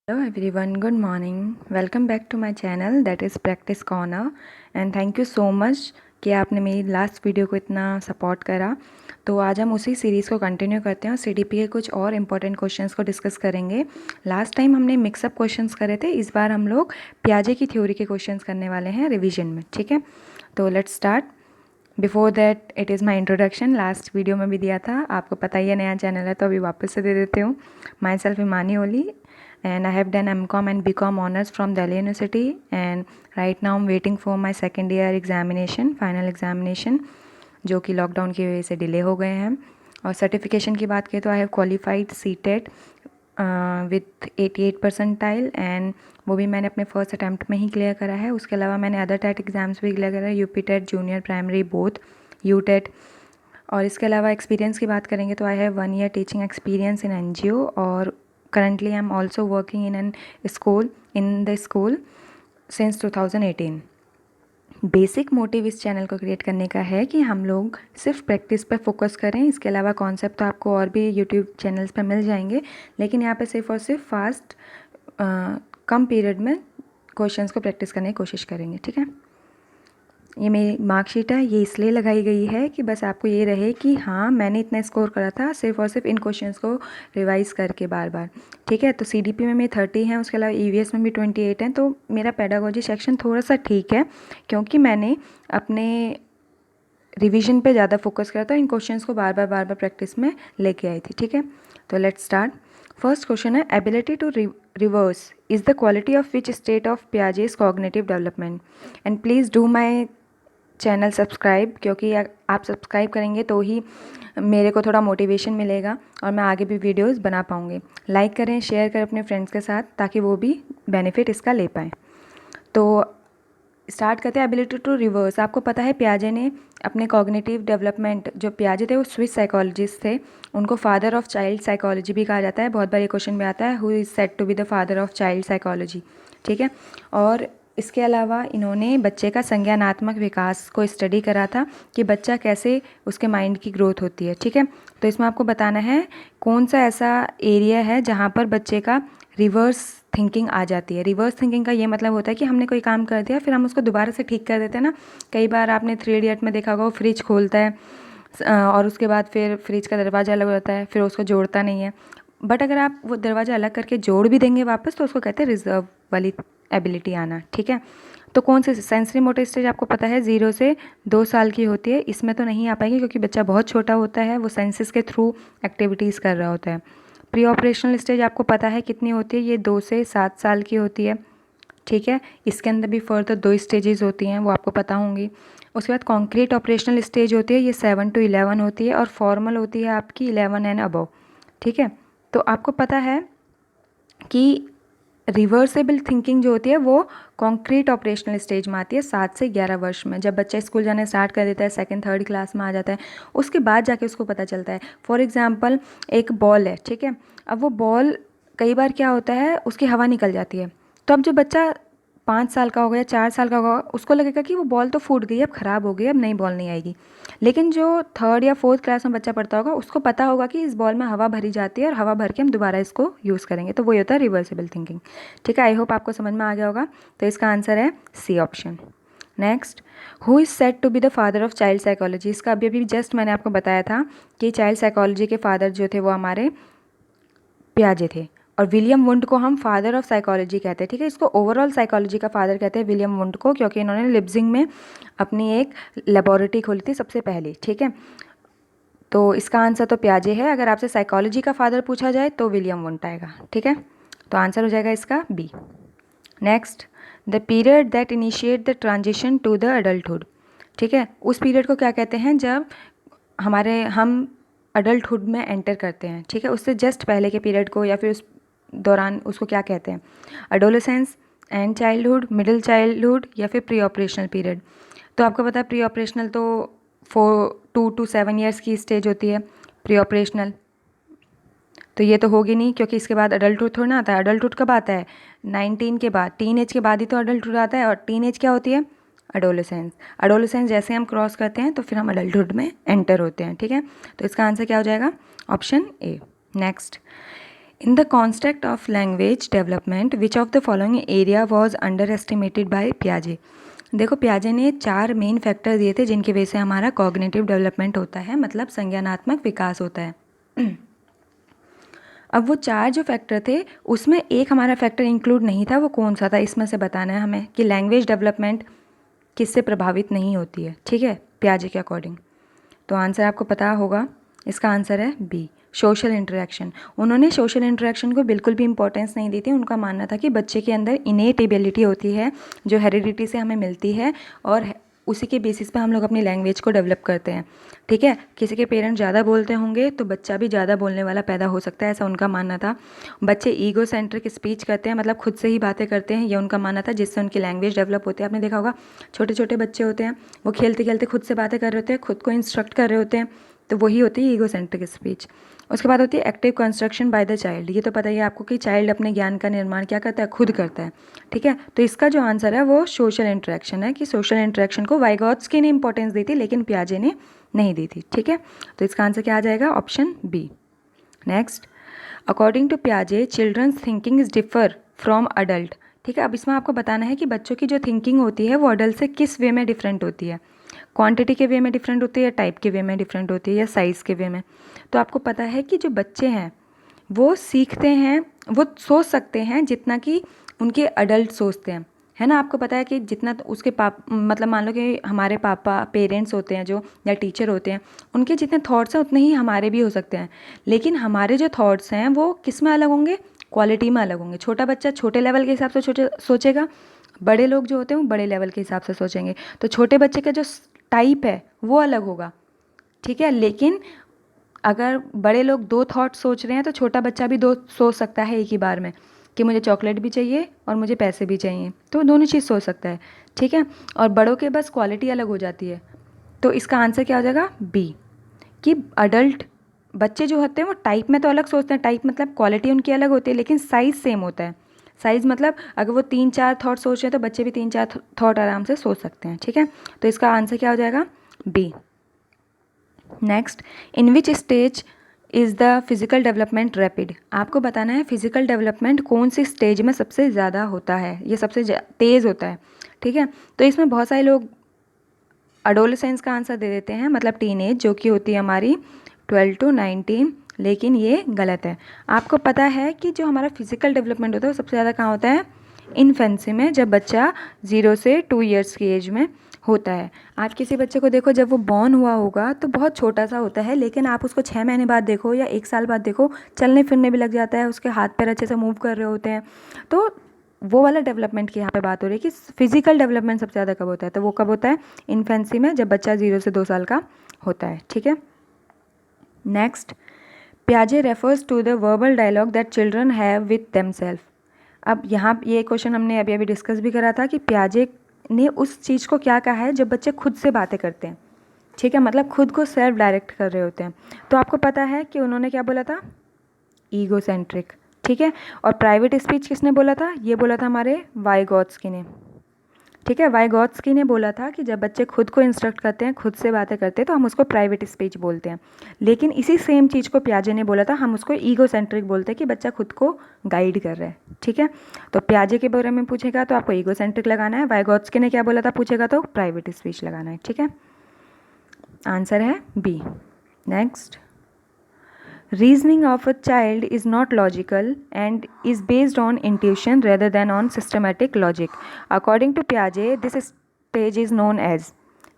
Hello everyone, good morning. Welcome back to my channel that is Practice Corner and thank you so much कि आपने मेरी last video को इतना support करा। तो आज हम उसी सीरीज़ को कंटिन्यू करते हैं और सीडीपी के कुछ और इम्पोर्टेंट क्वेश्चंस को डिस्कस करेंगे। लास्ट टाइम हमने मिक्सअप क्वेश्चंस करे थे, इस बार हम लोग पियाजे की थ्योरी के क्वेश्चंस करने वाले हैं रिविजन में। ठीक है, तो let's start. Before that it is my introduction. Last video में भी दिया था, आपको पता ही है नया चैनल है तो अभी वापस से दे देती हूँ। Myself Himani Oli and I have done MCom and BCom honors from Delhi University and right now I'm waiting for my second year examination, final examination, जो कि लॉकडाउन की वजह से डिले हो गए हैं। और सर्टिफिकेशन की बात करें तो I have qualified CTET with 88 percentile and वो भी मैंने अपने फर्स्ट अटैम्प्ट में ही क्लियर करा है। उसके अलावा मैंने अदर टेट एग्ज़ाम्स भी क्लियर करा है, UP TET, junior primary both, U TET. और इसके अलावा एक्सपीरियंस की बात करेंगे तो I have 1 year teaching experience in NGO और currently I'm also working in the school since 2018। Basic motive इस चैनल को क्रिएट करने का है कि हम लोग सिर्फ प्रैक्टिस पर फोकस करें। इसके अलावा कॉन्सेप्ट तो आपको और भी यूट्यूब चैनल्स पर मिल जाएंगे, लेकिन यहाँ पे सिर्फ और सिर्फ फास्ट कम पीरियड में क्वेश्चंस को प्रैक्टिस करने की कोशिश करेंगे। ठीक है, ये मेरी मार्कशीट है, ये इसलिए लगाई गई है कि बस आपको ये रहे कि हाँ मैंने इतना स्कोर करा था सिर्फ और सिर्फ इन क्वेश्चंस को रिवाइज़ करके बार बार। ठीक है, तो सीडीपी में मेरे 30 हैं, उसके अलावा ईवीएस में भी 28 हैं। तो मेरा पेडागोजी सेक्शन थोड़ा सा ठीक है क्योंकि मैंने अपने रिवीजन पे ज़्यादा फोकस करा था, इन क्वेश्चंस को बार बार प्रैक्टिस में लेके आई थी। ठीक है, तो लेट्स स्टार्ट। फर्स्ट क्वेश्चन है, ability to reverse is the quality of which state of Piaget's cognitive development. And please do my channel subscribe, क्योंकि आप सब्सक्राइब करेंगे तो ही मेरे को थोड़ा मोटिवेशन मिलेगा और मैं आगे भी वीडियोस बना पाऊँगी। लाइक करें, शेयर करें अपने फ्रेंड्स के साथ ताकि वो भी बेनिफिट इसका ले पाएँ। तो स्टार्ट करते हैं एबिलिटी टू रिवर्स। आपको पता है पियाजे ने अपने कॉग्निटिव डेवलपमेंट, जो पियाजे थे वो स्विस साइकोलॉजिस्ट थे, उनको फादर ऑफ चाइल्ड साइकोलॉजी भी कहा जाता है। बहुत बार ये क्वेश्चन में आता है, who is said to be the father of child psychology. ठीक है, और इसके अलावा इन्होंने बच्चे का संज्ञानात्मक विकास को स्टडी करा था कि बच्चा कैसे, उसके माइंड की ग्रोथ होती है। ठीक है, तो इसमें आपको बताना है कौन सा ऐसा एरिया है जहाँ पर बच्चे का रिवर्स थिंकिंग आ जाती है। रिवर्स थिंकिंग का ये मतलब होता है कि हमने कोई काम कर दिया फिर हम उसको दोबारा से ठीक कर देते हैं ना। कई बार आपने 3 इडियट में देखा होगा, वो फ्रिज खोलता है और उसके बाद फिर फ्रिज का दरवाज़ा अलग होता है, फिर उसको जोड़ता नहीं है। बट अगर आप वो दरवाज़ा अलग करके जोड़ भी देंगे वापस तो उसको कहते हैं रिजर्व वाली एबिलिटी आना। ठीक है, तो कौन सी सेंसरी मोटर स्टेज आपको पता है 0 से 2 साल की होती है। इसमें तो नहीं आ पाएगी क्योंकि बच्चा बहुत छोटा होता है, वो सेंसेस के थ्रू एक्टिविटीज़ कर रहा होता है। प्री ऑपरेशनल स्टेज आपको पता है कितनी होती है, ये 2 से 7 साल की होती है। ठीक है, इसके अंदर भी फर्दर 2 स्टेजेस होती हैं, वो आपको पता होंगी। उसके बाद कॉन्क्रीट ऑपरेशनल स्टेज होती है, ये 7 to 11 होती है और फॉर्मल होती है आपकी 11 एंड अबव। ठीक है, तो आपको पता है कि रिवर्सेबल थिंकिंग जो होती है वो कॉन्क्रीट ऑपरेशनल स्टेज में आती है 7 से 11 वर्ष में, जब बच्चा स्कूल जाने स्टार्ट कर देता है, 2nd 3rd क्लास में आ जाता है, उसके बाद जाके उसको पता चलता है। फॉर एग्जांपल एक बॉल है, ठीक है, अब वो बॉल कई बार क्या होता है उसकी हवा निकल जाती है, तो अब जो बच्चा 5 साल का हो गया, 4 साल का होगा, उसको लगेगा कि वो बॉल तो फूट गई, अब ख़राब हो गई, अब नई बॉल नहीं आएगी। लेकिन जो 3rd या 4th क्लास में बच्चा पढ़ता होगा उसको पता होगा कि इस बॉल में हवा भरी जाती है और हवा भर के हम दोबारा इसको यूज़ करेंगे, तो वही होता है रिवर्सिबल थिंकिंग। ठीक है, आई होप आपको समझ में आ गया होगा। तो इसका आंसर है C option. Next, who is said to be the father of child psychology. इसका अभी अभी जस्ट मैंने आपको बताया था कि चाइल्ड साइकोलॉजी के फादर जो थे वो हमारे पियाजे थे और विलियम वुंड को हम फादर ऑफ साइकोलॉजी कहते हैं। ठीक है, इसको ओवरऑल साइकोलॉजी का फादर कहते हैं विलियम वुंड को, क्योंकि इन्होंने लिप्जिंग में अपनी एक लेबोरेटरी खोली थी सबसे पहले। ठीक है, तो इसका आंसर तो पियाजे है। अगर आपसे साइकोलॉजी का फादर पूछा जाए तो विलियम वुंड आएगा। ठीक है, तो आंसर हो जाएगा इसका B. Next, the period that initiate the transition to the adulthood. ठीक है, उस पीरियड को क्या कहते हैं जब हम अडल्टहुड में एंटर करते हैं। ठीक है, उससे जस्ट पहले के पीरियड को या फिर उस दौरान उसको क्या कहते हैं, adolescence, and childhood, middle childhood या फिर प्री ऑपरेशनल पीरियड। तो आपको पता है प्री ऑपरेशनल तो 2 to 7 ईयर्स की स्टेज होती है प्री ऑपरेशनल, तो ये तो होगी नहीं क्योंकि इसके बाद अडल्टहुड थोड़ा ना आता है। अडल्टहुड कब आता है, 19 के बाद, टीन एज के बाद ही तो अडल्टहुड आता है, और टीन एज क्या होती है, एडोलेसेंस। एडोलेसेंस जैसे हम क्रॉस करते हैं तो फिर हम अडल्टहुड में एंटर होते हैं। ठीक है, तो इसका आंसर क्या हो जाएगा, option A. Next, in the concept of language development which of the following area was underestimated by पियाजे। देखो पियाजे ने 4 मेन फैक्टर दिए थे जिनकी वजह से हमारा कॉग्निटिव डेवलपमेंट होता है, मतलब संज्ञानात्मक विकास होता है। अब वो 4 जो फैक्टर थे उसमें एक हमारा फैक्टर इंक्लूड नहीं था, वो कौन सा था इसमें से बताना है हमें कि लैंग्वेज डेवलपमेंट किससे प्रभावित नहीं होती है, ठीक है, पियाजे के अकॉर्डिंग। तो आंसर आपको पता होगा, इसका आंसर है बी, सोशल इंटरेक्शन। उन्होंने सोशल इंटरेक्शन को बिल्कुल भी इंपॉर्टेंस नहीं दी थी। उनका मानना था कि बच्चे के अंदर इनेट एबिलिटी होती है जो हेरिडिटी से हमें मिलती है और उसी के बेसिस पे हम लोग अपनी लैंग्वेज को डेवलप करते हैं, ठीक है। किसी के पेरेंट्स ज़्यादा बोलते होंगे तो बच्चा भी ज़्यादा बोलने वाला पैदा हो सकता है, ऐसा उनका मानना था। बच्चे ईगो सेंट्रिक स्पीच करते हैं, मतलब खुद से ही बातें करते हैं, ये उनका मानना था, जिससे उनकी लैंग्वेज डेवलप होती है। आपने देखा होगा छोटे छोटे बच्चे होते हैं, वो खेलते खेलते खुद से बातें कर रहे होते हैं, खुद को इंस्ट्रक्ट कर रहे होते हैं, तो वही होती है ईगो सेंट्रिक स्पीच। उसके बाद होती है active construction by the child. ये तो पता ही है आपको कि चाइल्ड अपने ज्ञान का निर्माण क्या करता है, खुद करता है, ठीक है। तो इसका जो आंसर है वो सोशल इंटरेक्शन है, कि सोशल इंटरेक्शन को वाइगॉत्स्की ने इंपॉर्टेंस दी थी लेकिन पियाजे ने नहीं दी थी, ठीक है। तो इसका आंसर क्या आ जाएगा, option B. Next, according to पियाजे children's thinking is differ from adult, ठीक है। अब इसमें आपको बताना है कि बच्चों की जो थिंकिंग होती है वो अडल्ट से किस वे में डिफरेंट होती है, क्वांटिटी के वे में डिफरेंट होती है या टाइप के वे में डिफरेंट होती है या साइज़ के वे में। तो आपको पता है कि जो बच्चे हैं वो सीखते हैं, वो सोच सकते हैं जितना कि उनके अडल्ट सोचते हैं, है ना। आपको पता है कि जितना उसके मतलब मान लो कि हमारे पापा पेरेंट्स होते हैं जो, या टीचर होते हैं, उनके जितने थॉट्स हैं उतने ही हमारे भी हो सकते हैं, लेकिन हमारे जो थॉट्स हैं वो किस में अलग होंगे, क्वालिटी में अलग होंगे। छोटा बच्चा छोटे लेवल के हिसाब से सोचेगा, बड़े लोग जो होते हैं वो बड़े लेवल के हिसाब से सोचेंगे। तो छोटे बच्चे का जो टाइप है वो अलग होगा, ठीक है। लेकिन अगर बड़े लोग 2 थॉट सोच रहे हैं तो छोटा बच्चा भी 2 सोच सकता है एक ही बार में, कि मुझे चॉकलेट भी चाहिए और मुझे पैसे भी चाहिए, तो दोनों चीज़ सोच सकता है, ठीक है। और बड़ों के बस क्वालिटी अलग हो जाती है। तो इसका आंसर क्या हो जाएगा, बी, कि अडल्ट बच्चे जो होते हैं वो टाइप में तो अलग सोचते हैं, टाइप मतलब क्वालिटी उनकी अलग होती है, लेकिन साइज़ सेम होता है। साइज़ मतलब अगर वो 3-4 थॉट सोच रहे हैं तो बच्चे भी 3-4 थॉट आराम से सोच सकते हैं, ठीक है। तो इसका आंसर क्या हो जाएगा, B. Next, in which stage is the physical development rapid. आपको बताना है फिज़िकल डेवलपमेंट कौन सी स्टेज में सबसे ज़्यादा होता है, ये सबसे तेज़ होता है, ठीक है। तो इसमें बहुत सारे लोग एडोलेसेंस का आंसर दे देते हैं, मतलब टीनेज, जो कि होती है हमारी 12 to 19, लेकिन ये गलत है। आपको पता है कि जो हमारा फिज़िकल डेवलपमेंट होता है वो सबसे ज़्यादा कहाँ होता है, इन्फेंसी में, जब बच्चा 0 से 2 ईयर्स की एज में होता है। आप किसी बच्चे को देखो, जब वो बॉर्न हुआ होगा तो बहुत छोटा सा होता है, लेकिन आप उसको 6 महीने बाद देखो या 1 साल बाद देखो, चलने फिरने भी लग जाता है, उसके हाथ पैर अच्छे से मूव कर रहे होते हैं। तो वो वाला डेवलपमेंट की यहाँ पे बात हो रही है कि फिजिकल डेवलपमेंट सबसे ज़्यादा कब होता है, तो वो कब होता है, इन्फेंसी में, जब बच्चा 0 से 2 साल का होता है, ठीक है। नेक्स्ट, पियाजे refers to the verbal dialogue that children have with themselves. अब यहाँ ये क्वेश्चन हमने अभी अभी डिस्कस भी करा था कि पियाजे ने उस चीज़ को क्या कहा है जब बच्चे खुद से बातें करते हैं, ठीक है, मतलब खुद को सेल्फ डायरेक्ट कर रहे होते हैं। तो आपको पता है कि उन्होंने क्या बोला था, ईगो सेंट्रिक, ठीक है। और प्राइवेट स्पीच किसने बोला था, ये बोला था हमारे वाइगॉत्स्की ने, ठीक है। वाइगॉत्स्की ने बोला था कि जब बच्चे खुद को इंस्ट्रक्ट करते हैं, खुद से बातें करते हैं, तो हम उसको प्राइवेट स्पीच बोलते हैं। लेकिन इसी सेम चीज़ को पियाजे ने बोला था, हम उसको ईगो सेंट्रिक बोलते हैं, कि बच्चा खुद को गाइड कर रहा है, ठीक है। तो पियाजे के बारे में पूछेगा तो आपको ईगो सेंट्रिक लगाना है, वाइगॉत्स्की ने क्या बोला था पूछेगा तो प्राइवेट स्पीच लगाना है, ठीक है। आंसर है B. Next, reasoning of a child is not logical and is based on intuition rather than on systematic logic. According to Piaget, this stage is known as,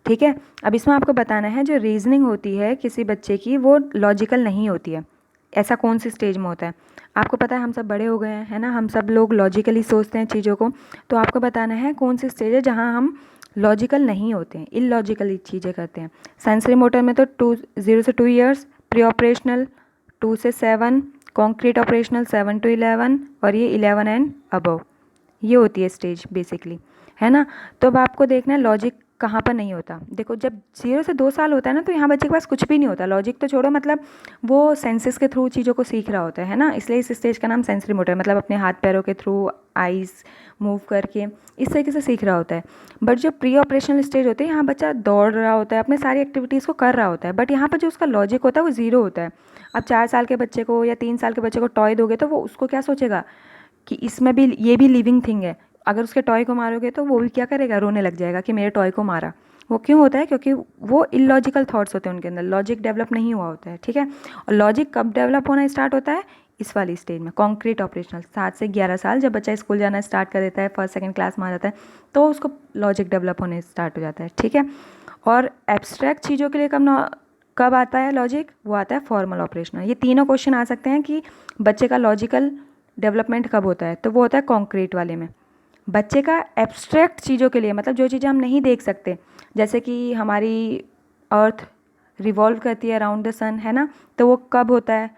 ठीक है। अब इसमें आपको बताना है जो रीजनिंग होती है किसी बच्चे की वो लॉजिकल नहीं होती है, ऐसा कौन सी स्टेज में होता है। आपको पता है हम सब बड़े हो गए हैं, है ना, हम सब लोग लॉजिकली सोचते हैं चीज़ों को, तो आपको बताना है कौन सी स्टेज है जहाँ हम लॉजिकल नहीं होते हैं, इलॉजिकली चीज़ें करते हैं। सेंसरी मोटर में तो 0 से 2 ईयर्स, प्री ऑपरेशनल 2 से 7, कॉन्क्रीट ऑपरेशनल 7 to 11, और ये 11 एंड अबव, ये होती है स्टेज बेसिकली, है ना। तो अब आपको देखना है लॉजिक कहाँ पर नहीं होता। देखो जब 0 से 2 साल होता है ना, तो यहाँ बच्चे के पास कुछ भी नहीं होता, लॉजिक तो छोड़ो, मतलब वो सेंसेस के थ्रू चीज़ों को सीख रहा होता है ना, इसलिए इस स्टेज का नाम सेंसरी मोटर, मतलब अपने हाथ पैरों के थ्रू, आइज़ मूव करके इस तरीके से सीख रहा होता है। बट जो प्री ऑपरेशनल स्टेज होती है, यहाँ बच्चा दौड़ रहा होता है, अपने सारी एक्टिविटीज़ को कर रहा होता है, बट यहाँ पर जो उसका लॉजिक होता है वो 0 होता है। अब 4 साल के बच्चे को या 3 साल के बच्चे को टॉय दोगे तो वो उसको क्या सोचेगा कि इसमें भी ये भी लिविंग थिंग है। अगर उसके टॉय को मारोगे तो वो भी क्या करेगा, रोने लग जाएगा कि मेरे टॉय को मारा। वो क्यों होता है, क्योंकि वो इलॉजिकल थॉट्स होते हैं उनके अंदर, लॉजिक डेवलप नहीं हुआ होता है, ठीक है। और लॉजिक कब डेवलप होना स्टार्ट होता है, इस वाली स्टेज में, कॉन्क्रीट ऑपरेशनल, 7 से 11 साल, जब बच्चा स्कूल जाना स्टार्ट कर देता है, फर्स्ट सेकंड क्लास में आ जाता है, तो उसको लॉजिक डेवलप होने स्टार्ट हो जाता है, ठीक है। और एब्स्ट्रैक्ट चीज़ों के लिए कब आता है लॉजिक, वो आता है फॉर्मल ऑपरेशनल। ये तीनों क्वेश्चन आ सकते हैं कि बच्चे का लॉजिकल डेवलपमेंट कब होता है, तो वो होता है कॉन्क्रीट वाले में। बच्चे का एब्स्ट्रैक्ट चीज़ों के लिए, मतलब जो चीज़ें हम नहीं देख सकते, जैसे कि हमारी अर्थ रिवॉल्व करती है अराउंड द सन, है ना, तो वो कब होता है,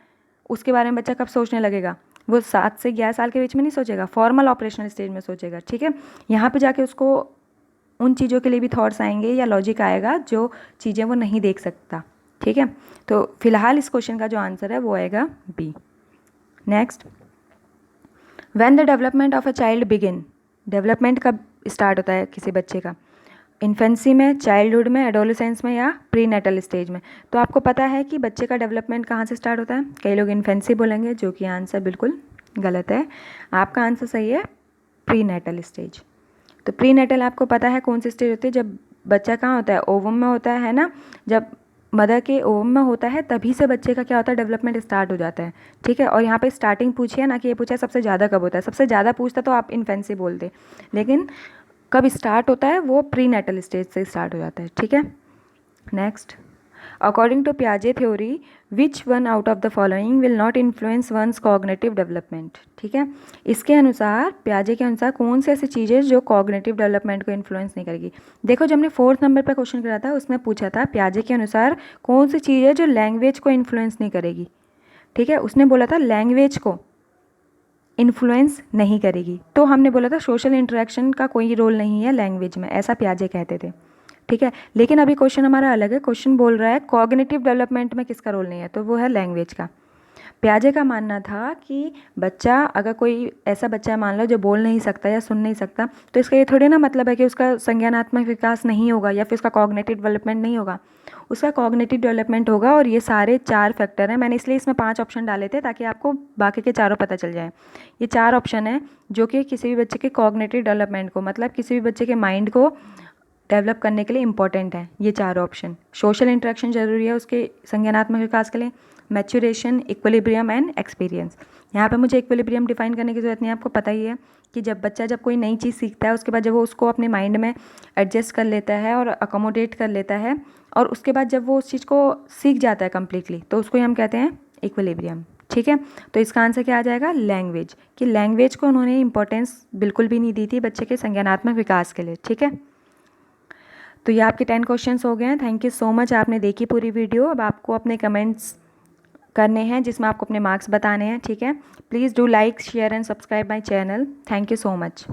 उसके बारे में बच्चा कब सोचने लगेगा, वो 7 से 11 साल के बीच में नहीं सोचेगा, फॉर्मल ऑपरेशनल स्टेज में सोचेगा, ठीक है। यहाँ पे जाके उसको उन चीज़ों के लिए भी थॉट्स आएंगे या लॉजिक आएगा जो चीज़ें वो नहीं देख सकता, ठीक है। तो फिलहाल इस क्वेश्चन का जो आंसर है वो आएगा B. Next, when the development of a child begin, development कब स्टार्ट होता है किसी बच्चे का, इन्फेंसी में, चाइल्डहुड में, एडोलेसेंस में या प्री नेटल स्टेज में। तो आपको पता है कि बच्चे का डेवलपमेंट कहाँ से स्टार्ट होता है, कई लोग इन्फेंसी बोलेंगे, जो कि आंसर बिल्कुल गलत है। आपका आंसर सही है प्री नेटल स्टेज। तो प्री नेटल आपको पता है कौन सी स्टेज होती है, जब बच्चा कहाँ होता है, ओवम में होता है ना, जब मदर के ओवम में होता है तभी से बच्चे का क्या होता है, डेवलपमेंट स्टार्ट हो जाता है, ठीक है। और यहाँ पे स्टार्टिंग पूछी है ना, कि ये पूछा है सबसे ज़्यादा कब होता है, सबसे ज़्यादा पूछता तो आप इन्फेंसी बोलते, लेकिन कब स्टार्ट होता है वो प्री नेटल स्टेज से स्टार्ट हो जाता है, ठीक है। नेक्स्ट, अकॉर्डिंग टू पियाजे theory, which one out of the following will not influence one's cognitive development, ठीक है। इसके अनुसार, पियाजे के अनुसार, कौन सी ऐसी चीज़ें जो कॉग्निटिव डेवलपमेंट को इन्फ्लुएंस नहीं करेगी। देखो जब हमने 4th नंबर पर क्वेश्चन करा था, उसमें पूछा था पियाजे के अनुसार कौन सी चीज़ है जो लैंग्वेज को इन्फ्लुएंस नहीं करेगी, ठीक है। उसने बोला था लैंग्वेज को इन्फ्लुएंस नहीं करेगी, तो हमने बोला था सोशल इंटरेक्शन का कोई रोल नहीं है लैंग्वेज में, ऐसा पियाजे कहते थे, ठीक है। लेकिन अभी क्वेश्चन हमारा अलग है, क्वेश्चन बोल रहा है कॉग्निटिव डेवलपमेंट में किसका रोल नहीं है, तो वो है लैंग्वेज का। पियाजे का मानना था कि बच्चा, अगर कोई ऐसा बच्चा है मान लो जो बोल नहीं सकता या सुन नहीं सकता, तो इसका ये थोड़ी ना मतलब है कि उसका संज्ञानात्मक विकास नहीं होगा या फिर उसका कॉग्निटिव डेवलपमेंट नहीं होगा, उसका कॉग्निटिव डेवलपमेंट होगा। और ये सारे 4 फैक्टर हैं, मैंने इसलिए इसमें 5 ऑप्शन डाले थे ताकि आपको बाकी के चारों पता चल जाए। ये 4 ऑप्शन है जो कि किसी भी बच्चे के कॉग्निटिव डेवलपमेंट को, मतलब किसी भी बच्चे के माइंड को डेवलप करने के लिए इंपॉर्टेंट है। ये 4 ऑप्शन, सोशल इंटरेक्शन जरूरी है उसके संज्ञानात्मक विकास के लिए, मैच्योरेशन, इक्विलिब्रियम एंड एक्सपीरियंस। यहाँ पे मुझे इक्विलिब्रियम डिफाइन करने की ज़रूरत नहीं है, आपको पता ही है कि जब बच्चा जब कोई नई चीज़ सीखता है, उसके बाद जब वो उसको अपने माइंड में एडजस्ट कर लेता है और अकोमोडेट कर लेता है, और उसके बाद जब वो उस चीज़ को सीख जाता है कम्प्लीटली, तो उसको हम कहते हैं इक्विलिब्रियम, ठीक है। तो इसका आंसर क्या आ जाएगा, लैंग्वेज, कि लैंग्वेज को उन्होंने इंपॉर्टेंस बिल्कुल भी नहीं दी थी बच्चे के संज्ञानात्मक विकास के लिए, ठीक है। तो ये आपके 10 क्वेश्चंस हो गए हैं। थैंक यू सो मच, आपने देखी पूरी वीडियो। अब आपको अपने कमेंट्स करने हैं जिसमें आपको अपने मार्क्स बताने हैं, ठीक है। Please do like, share and subscribe my channel. Thank you so much.